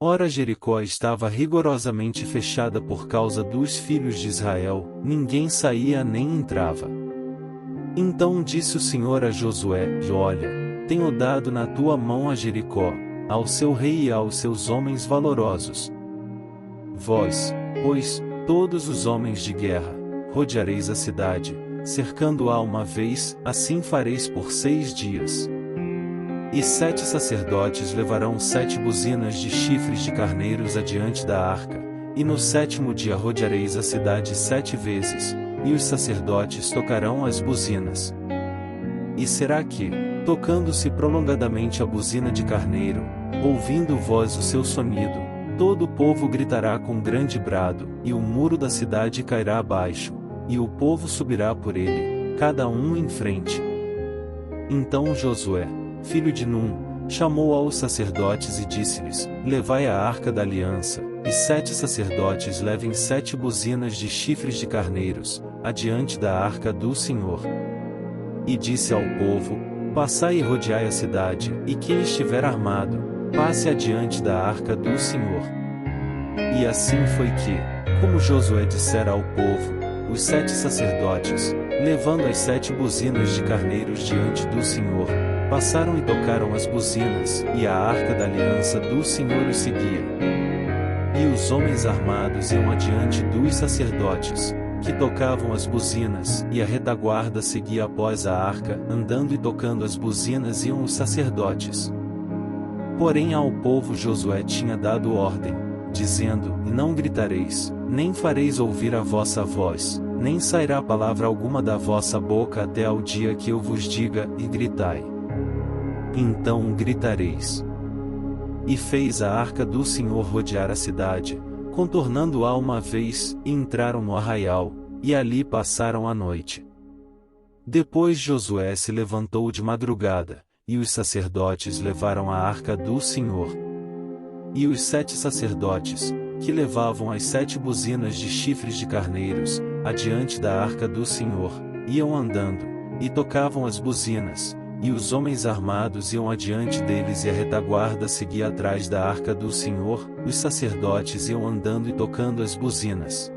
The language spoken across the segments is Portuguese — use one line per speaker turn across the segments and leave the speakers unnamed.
Ora, Jericó estava rigorosamente fechada por causa dos filhos de Israel, ninguém saía nem entrava. Então disse o Senhor a Josué: Olha, tenho dado na tua mão a Jericó, ao seu rei e aos seus homens valorosos. Vós, pois, todos os homens de guerra, rodeareis a cidade, cercando-a uma vez, assim fareis por 6 dias. E 7 sacerdotes levarão 7 buzinas de chifres de carneiros adiante da arca, e no 7º dia rodeareis a cidade 7 vezes, e os sacerdotes tocarão as buzinas. E será que, tocando-se prolongadamente a buzina de carneiro, ouvindo vós o seu sonido, todo o povo gritará com grande brado, e o muro da cidade cairá abaixo, e o povo subirá por ele, cada um em frente. Então Josué, filho de Num, chamou aos sacerdotes e disse-lhes: Levai a arca da aliança, e 7 sacerdotes levem 7 buzinas de chifres de carneiros, adiante da arca do Senhor. E disse ao povo: Passai e rodeai a cidade, e quem estiver armado, passe adiante da arca do Senhor. E assim foi que, como Josué dissera ao povo, os 7 sacerdotes, levando as 7 buzinas de carneiros diante do Senhor, passaram e tocaram as buzinas, e a arca da aliança do Senhor os seguia. E os homens armados iam adiante dos sacerdotes, que tocavam as buzinas, e a retaguarda seguia após a arca, andando e tocando as buzinas iam os sacerdotes. Porém ao povo Josué tinha dado ordem, dizendo: Não gritareis, nem fareis ouvir a vossa voz, nem sairá palavra alguma da vossa boca até ao dia que eu vos diga, e gritai. Então gritareis. E fez a arca do Senhor rodear a cidade, contornando-a uma vez, e entraram no arraial, e ali passaram a noite. Depois Josué se levantou de madrugada, e os sacerdotes levaram a arca do Senhor. E os 7 sacerdotes, que levavam as 7 buzinas de chifres de carneiros, adiante da arca do Senhor, iam andando, e tocavam as buzinas, e os homens armados iam adiante deles e a retaguarda seguia atrás da arca do Senhor, os sacerdotes iam andando e tocando as buzinas.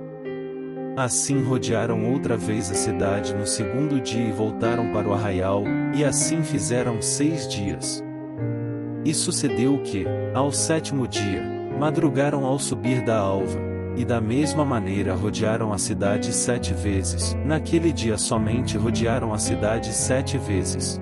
Assim rodearam outra vez a cidade no 2º dia e voltaram para o arraial, e assim fizeram 6 dias. E sucedeu que, ao 7º dia, madrugaram ao subir da alva, e da mesma maneira rodearam a cidade 7 vezes, naquele dia somente rodearam a cidade 7 vezes.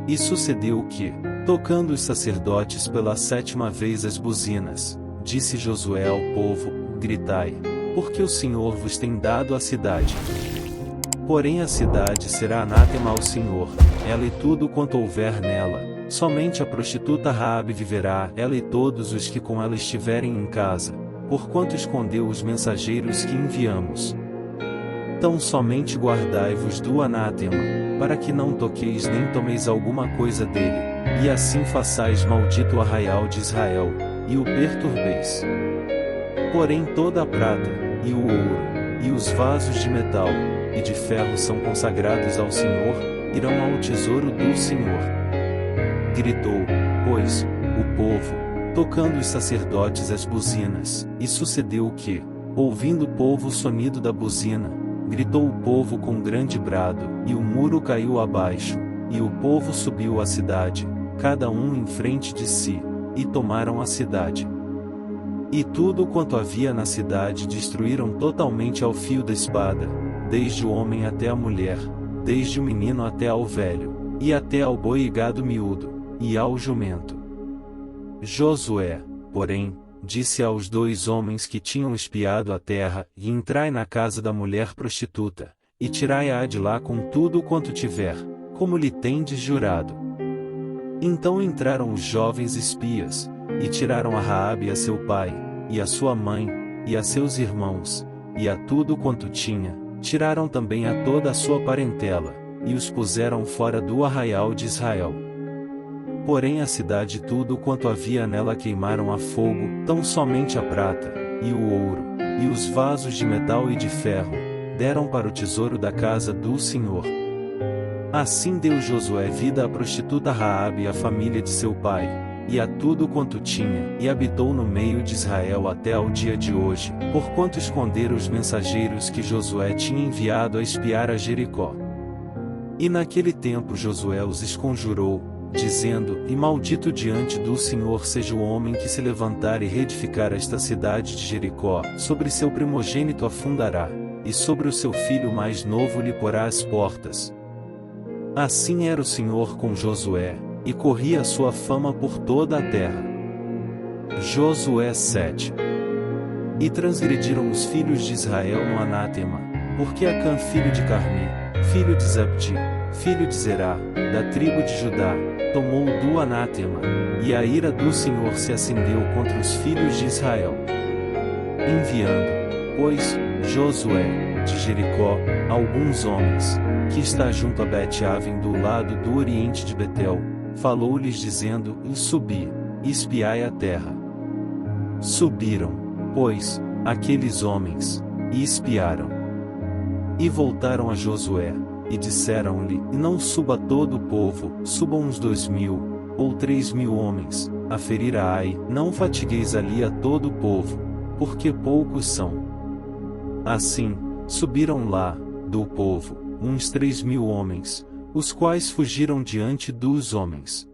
E sucedeu que, tocando os sacerdotes pela 7ª vez as buzinas, disse Josué ao povo: Gritai, porque o Senhor vos tem dado a cidade. Porém a cidade será anátema ao Senhor, ela e tudo quanto houver nela, somente a prostituta Raabe viverá, ela e todos os que com ela estiverem em casa, porquanto escondeu os mensageiros que enviamos. Tão somente guardai-vos do anátema, para que não toqueis nem tomeis alguma coisa dele, e assim façais maldito o arraial de Israel, e o perturbeis. Porém toda a prata, e o ouro, e os vasos de metal, e de ferro são consagrados ao Senhor, irão ao tesouro do Senhor. Gritou, pois, o povo, tocando os sacerdotes as buzinas, e sucedeu que, ouvindo o povo o sonido da buzina, gritou o povo com grande brado, e o muro caiu abaixo, e o povo subiu à cidade, cada um em frente de si, e tomaram a cidade. E tudo quanto havia na cidade destruíram totalmente ao fio da espada, desde o homem até a mulher, desde o menino até ao velho, e até ao boi e gado miúdo, e ao jumento. Josué, porém, disse aos 2 homens que tinham espiado a terra: E entrai na casa da mulher prostituta, e tirai-a de lá com tudo quanto tiver, como lhe tendes jurado. Então entraram os jovens espias, e tiraram a Raabe a seu pai, e a sua mãe, e a seus irmãos, e a tudo quanto tinha, tiraram também a toda a sua parentela, e os puseram fora do arraial de Israel. Porém a cidade tudo quanto havia nela queimaram a fogo, tão somente a prata, e o ouro, e os vasos de metal e de ferro, deram para o tesouro da casa do Senhor. Assim deu Josué vida à prostituta Raabe e à família de seu pai, e a tudo quanto tinha, e habitou no meio de Israel até ao dia de hoje, porquanto esconderam os mensageiros que Josué tinha enviado a espiar a Jericó. E naquele tempo Josué os esconjurou, dizendo: E maldito diante do Senhor seja o homem que se levantar e reedificar esta cidade de Jericó, sobre seu primogênito a fundará, e sobre o seu filho mais novo lhe porá as portas. Assim era o Senhor com Josué, e corria a sua fama por toda a terra. Josué 7. E transgrediram os filhos de Israel no anátema, porque Acã filho de Carmi, filho de Zabdi, filho de Zerá, da tribo de Judá, tomou do anátema, e a ira do Senhor se acendeu contra os filhos de Israel. Enviando, pois, Josué, de Jericó, alguns homens, que está junto a Bet-Aven do lado do oriente de Betel, falou-lhes dizendo: Subi, e espiai a terra. Subiram, pois, aqueles homens, e espiaram. E voltaram a Josué, e disseram-lhe: Não suba todo o povo, subam uns 2.000, ou 3.000 homens, a ferir a Ai, não fatigueis ali a todo o povo, porque poucos são. Assim, subiram lá, do povo, uns 3.000 homens, os quais fugiram diante dos homens.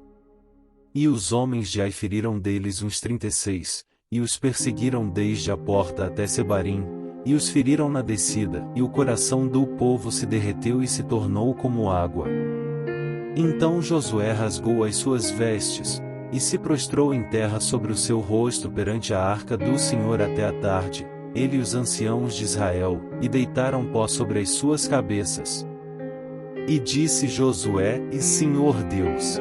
E os homens de Ai feriram deles uns 36, e os perseguiram desde a porta até Sebarim, e os feriram na descida, e o coração do povo se derreteu e se tornou como água. Então Josué rasgou as suas vestes, e se prostrou em terra sobre o seu rosto perante a arca do Senhor até a tarde, ele e os anciãos de Israel, e deitaram pó sobre as suas cabeças. E disse Josué: E Senhor Deus,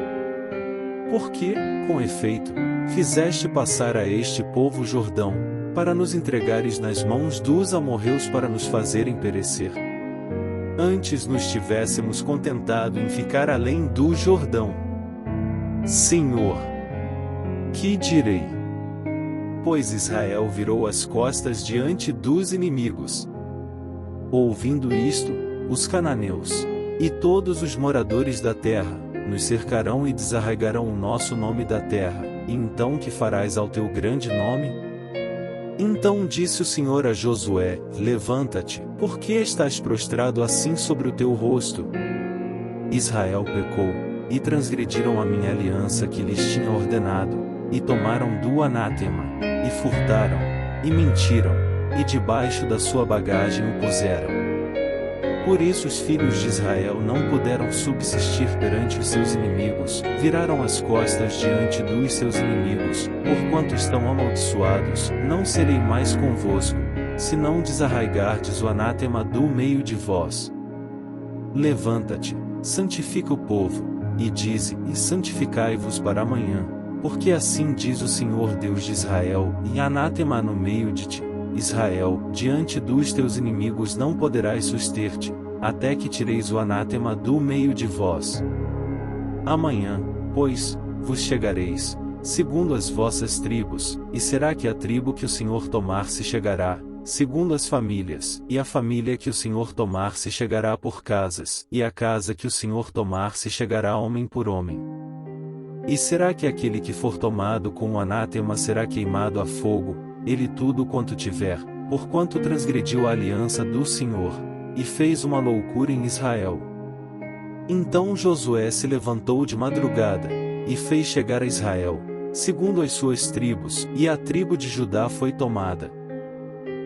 por que, com efeito, fizeste passar a este povo o Jordão, para nos entregares nas mãos dos amorreus para nos fazerem perecer? Antes nos tivéssemos contentado em ficar além do Jordão. Senhor, que direi? Pois Israel virou as costas diante dos inimigos. Ouvindo isto, os cananeus, e todos os moradores da terra, nos cercarão e desarraigarão o nosso nome da terra, e então que farás ao teu grande nome? Então disse o Senhor a Josué: Levanta-te, por que estás prostrado assim sobre o teu rosto? Israel pecou, e transgrediram a minha aliança que lhes tinha ordenado, e tomaram do anátema, e furtaram, e mentiram, e debaixo da sua bagagem o puseram. Por isso os filhos de Israel não puderam subsistir perante os seus inimigos, viraram as costas diante dos seus inimigos, porquanto estão amaldiçoados, não serei mais convosco, se não desarraigardes o anátema do meio de vós. Levanta-te, santifica o povo, e dize: E santificai-vos para amanhã, porque assim diz o Senhor Deus de Israel: E anátema no meio de ti, Israel, diante dos teus inimigos não poderás suster-te, até que tireis o anátema do meio de vós. Amanhã, pois, vos chegareis, segundo as vossas tribos, e será que a tribo que o Senhor tomar se chegará, segundo as famílias, e a família que o Senhor tomar se chegará por casas, e a casa que o Senhor tomar se chegará homem por homem. E será que aquele que for tomado com o anátema será queimado a fogo, ele tudo quanto tiver, porquanto transgrediu a aliança do Senhor, e fez uma loucura em Israel. Então Josué se levantou de madrugada, e fez chegar a Israel, segundo as suas tribos, e a tribo de Judá foi tomada.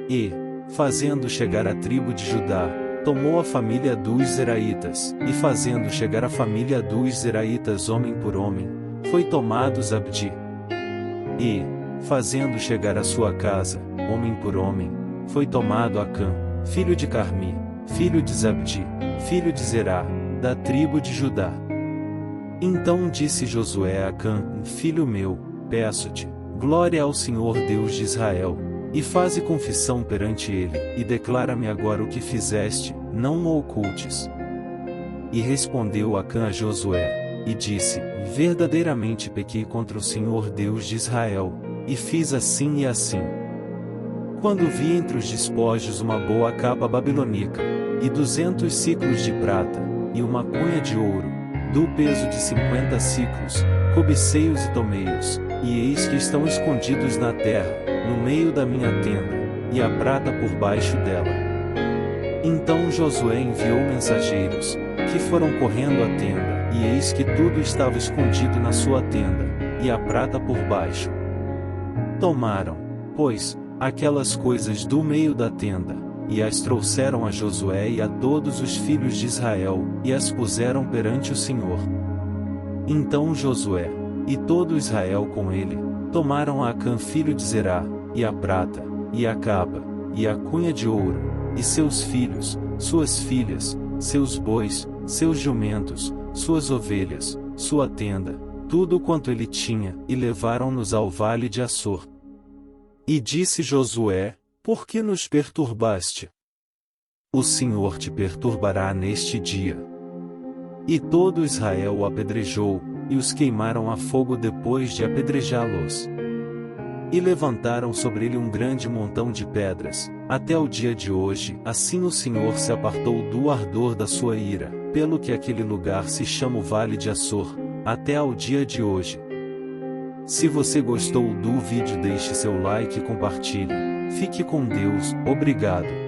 E, fazendo chegar a tribo de Judá, tomou a família dos Zeraitas, e fazendo chegar a família dos Zeraitas homem por homem, foi tomado Zabdi. E, fazendo chegar a sua casa, homem por homem, foi tomado Acã, filho de Carmi, filho de Zabdi, filho de Zerá, da tribo de Judá. Então disse Josué a Acã: Filho meu, peço-te, glória ao Senhor Deus de Israel, e faze confissão perante ele, e declara-me agora o que fizeste, não o ocultes. E respondeu Acã a Josué, e disse: Verdadeiramente pequei contra o Senhor Deus de Israel, e fiz assim e assim. Quando vi entre os despojos uma boa capa babilônica, e 200 siclos de prata, e uma cunha de ouro, do peso de 50 siclos, Cobicei-os e tomei-os, e eis que estão escondidos na terra, no meio da minha tenda, e a prata por baixo dela. Então Josué enviou mensageiros, que foram correndo à tenda, e eis que tudo estava escondido na sua tenda, e a prata por baixo. Tomaram, pois, aquelas coisas do meio da tenda, e as trouxeram a Josué e a todos os filhos de Israel, e as puseram perante o Senhor. Então Josué, e todo Israel com ele, tomaram a Acã filho de Zerá, e a prata, e a capa, e a cunha de ouro, e seus filhos, suas filhas, seus bois, seus jumentos, suas ovelhas, sua tenda, tudo quanto ele tinha, e levaram-nos ao vale de Açor. E disse Josué: Por que nos perturbaste? O Senhor te perturbará neste dia. E todo Israel o apedrejou, e os queimaram a fogo depois de apedrejá-los. E levantaram sobre ele um grande montão de pedras, até o dia de hoje. Assim o Senhor se apartou do ardor da sua ira, pelo que aquele lugar se chama o Vale de Açor, até ao dia de hoje. Se você gostou do vídeo, deixe seu like e compartilhe. Fique com Deus, obrigado.